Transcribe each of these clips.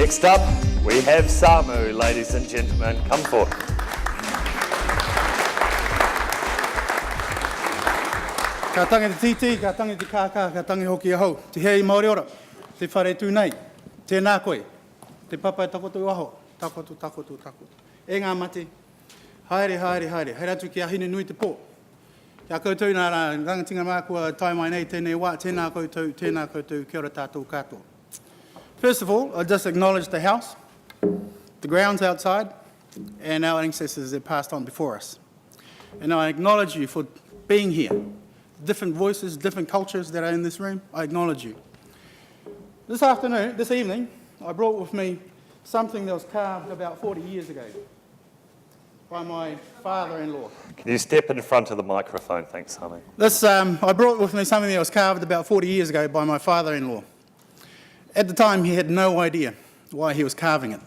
Next up, we have Samu, ladies and gentlemen. Come forward. Ka tangi te titi, ka tangi te kākā, ka tangi hoki ahau. Te hei Māori ora, te whare tūnei, tēnā koe, te papai takotu aho, takotu, takotu, takotu. E ngā mate, haere, haere, haere, hei ratu ki ahine nui te pō. Kia koutou nā rā, rangatinga mākua tai mai nei tēnei wā, tēnā koutou, kia ora tātou katoa. First of all, I just acknowledge the house, the grounds outside, and our ancestors that passed on before us. And I acknowledge you for being here. Different voices, different cultures that are in this room, I acknowledge you. This evening, I brought with me something that was carved about 40 years ago by my father-in-law. Can you step in front of the microphone? Thanks, Samu. I brought with me something that was carved about 40 years ago by my father-in-law. At the time, he had no idea why he was carving it.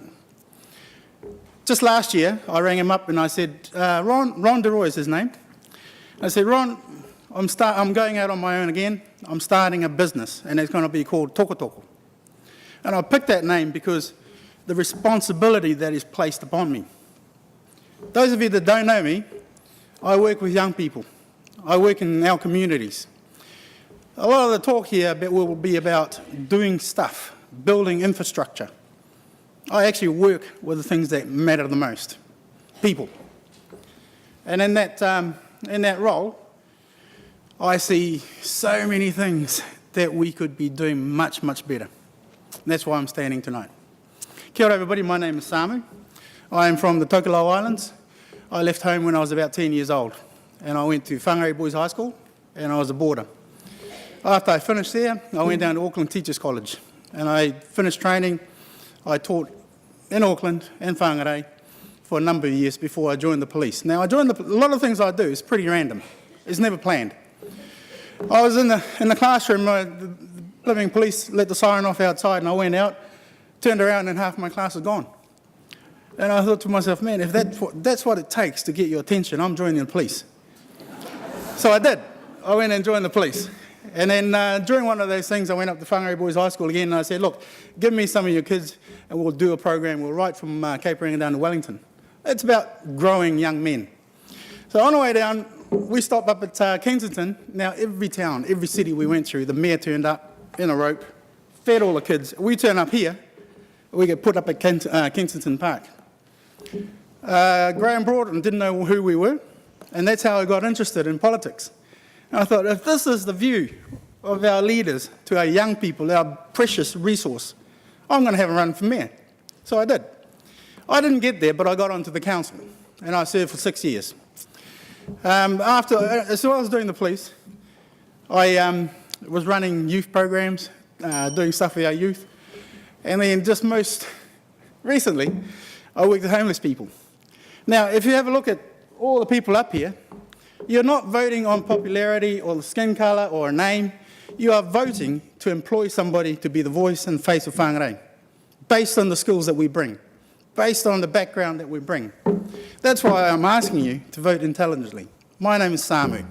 Just last year, I rang him up and I said, Ron DeRoy is his name. I said, Ron, I'm going out on my own again. I'm starting a business, and it's going to be called Toko Toko. And I picked that name because the responsibility that is placed upon me. Those of you that don't know me, I work with young people. I work in our communities. A lot of the talk here will be about doing stuff, building infrastructure. I actually work with the things that matter the most, people. And in that role, I see so many things that we could be doing much, much better. And that's why I'm standing tonight. Kia ora everybody, my name is Samu. I am from the Tokelau Islands. I left home when I was about 10 years old, and I went to Whangarei Boys High School, and I was a boarder. After I finished there, I went down to Auckland Teachers College, and I finished training. I taught in Auckland and Whangarei for a number of years before I joined the police. Now, a lot of things I do is pretty random. It's never planned. I was in the classroom, the living police let the siren off outside, and I went out, turned around, and half my class was gone. And I thought to myself, man, if that's what it takes to get your attention, I'm joining the police. So I did. I went and joined the police. And then during one of those things, I went up to Whangarei Boys High School again, and I said, look, give me some of your kids, and we'll do a program. We'll write from Cape Reinga down to Wellington. It's about growing young men. So on the way down, we stopped up at Kensington. Now, every town, every city we went through, the mayor turned up in a rope, fed all the kids. We turn up here, we get put up at Kensington Park. Graham Broughton didn't know who we were, and that's how I got interested in politics. And I thought, if this is the view of our leaders to our young people, our precious resource, I'm going to have a run for mayor. So I did. I didn't get there, but I got onto the council, and I served for 6 years. As I was doing the police, I was running youth programs, doing stuff with our youth, and then just most recently, I worked with homeless people. Now, if you have a look at all the people up here, you're not voting on popularity or the skin colour or a name. You are voting to employ somebody to be the voice and face of Whangarei, based on the skills that we bring, based on the background that we bring. That's why I'm asking you to vote intelligently. My name is Samu.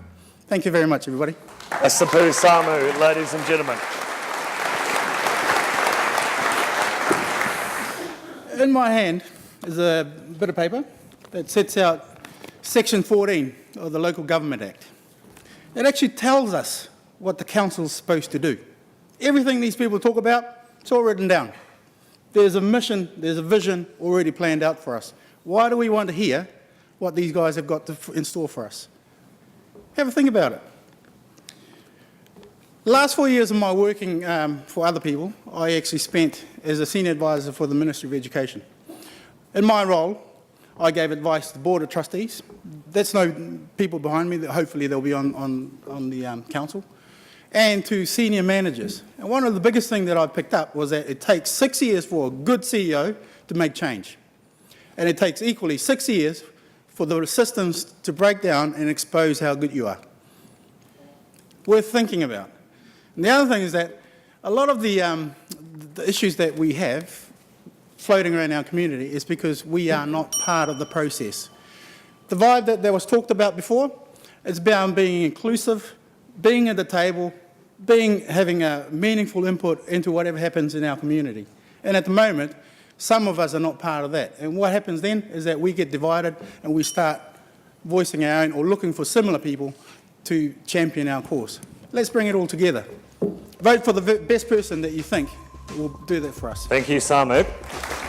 Thank you very much, everybody. Isopu Samu, ladies and gentlemen. In my hand is a bit of paper that sets out Section 14 of the Local Government Act. It actually tells us what the council is supposed to do. Everything these people talk about, it's all written down. There's a mission, there's a vision already planned out for us. Why do we want to hear what these guys have got in store for us? Have a think about it. The last 4 years of my working for other people, I actually spent as a senior advisor for the Ministry of Education. In my role, I gave advice to the Board of Trustees. That's no people behind me, hopefully they'll be on the council, and to senior managers. And one of the biggest things that I picked up was that it takes 6 years for a good CEO to make change. And it takes equally 6 years for the systems to break down and expose how good you are. Worth thinking about. And the other thing is that a lot of the issues that we have floating around our community is because we are not part of the process. The vibe that was talked about before, it's about being inclusive, being at the table, having a meaningful input into whatever happens in our community. And at the moment, Some of us are not part of that. And what happens then is that we get divided and we start voicing our own or looking for similar people to champion our cause. Let's bring it all together. Vote for the best person that you think will do that for us. Thank you, Samu.